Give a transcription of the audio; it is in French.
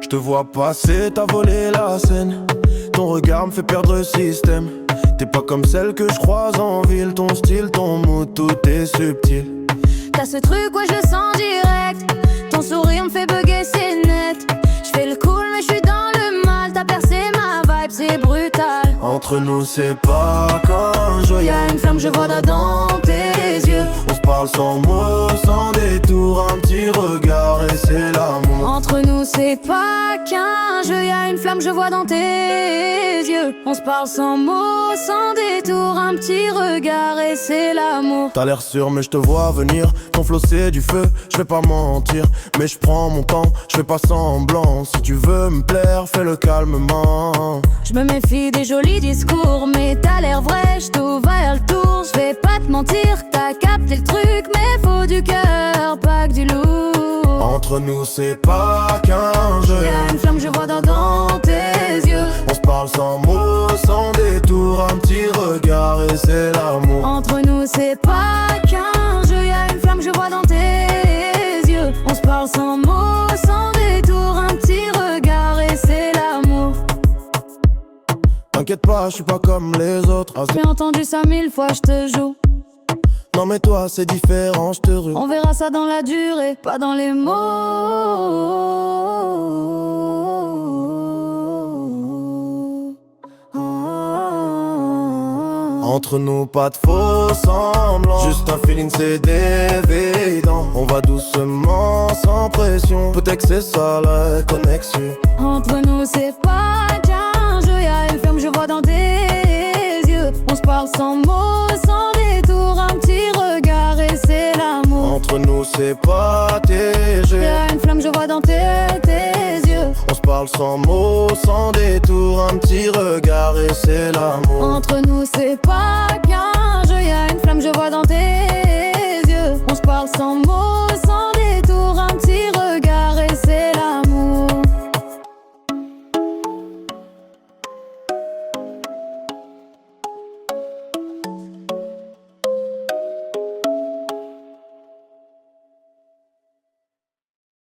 Je te vois passer, t'as volé la scène. Ton regard me fait perdre le système. T'es pas comme celle que je croise en ville. Ton style, ton mood, tout est subtil. T'as ce truc, ouais, je le sens direct. Ton sourire me fait bugger, c'est net. Je fais le cool, mais je suis dans le mal. T'as percé ma vibe, c'est brutal. Entre nous, c'est pas qu'un jeu. Y'a une flamme, je vois dans tes yeux. On se parle sans mots, sans détour. Un petit regard et c'est l'amour. Entre nous, c'est pas qu'un jeu. Y'a une flamme, je vois dans tes yeux. On se parle sans mots, sans détour. Un petit regard et c'est l'amour. T'as l'air sûr mais je te vois venir. Ton flow c'est du feu, je vais pas mentir. Mais je prends mon temps, je fais pas semblant. Si tu veux me plaire, fais-le calmement. Je me méfie des jolis discours, mais t'as l'air vrai, je t'ouvre le tour. Je vais pas te mentir, t'as capté le truc, mais faut du cœur, pas que du lourd. Entre nous c'est pas qu'un jeu. Y'a une flamme, je vois dans tes yeux. On se parle sans mots, sans détour. Un petit regard et c'est l'amour. Entre nous c'est pas qu'un jeu. Y'a une flamme, je vois dans tes yeux. On se parle sans mots, sans détour. Un petit regard et c'est l'amour. T'inquiète pas, je suis pas comme les autres. J'ai entendu ça 1000 fois, je te joue. Non mais toi c'est différent, je te rue. On verra ça dans la durée, pas dans les mots. Entre nous pas de faux semblants. Juste un feeling c'est évident. On va doucement sans pression. Peut-être que c'est ça la connexion. Entre nous c'est pas qu'un jeu. Y'a une flamme, je vois dans tes yeux. On se parle sans mots, sans détour. Un petit regard et c'est l'amour. Entre nous c'est pas tes jeux. Y'a une flamme, je vois dans tes yeux. On se parle sans mots, sans détour. Un petit regard et c'est l'amour. Entre nous c'est pas qu'un jeu. Y'a une flamme, je vois dans tes yeux. On se parle sans mots,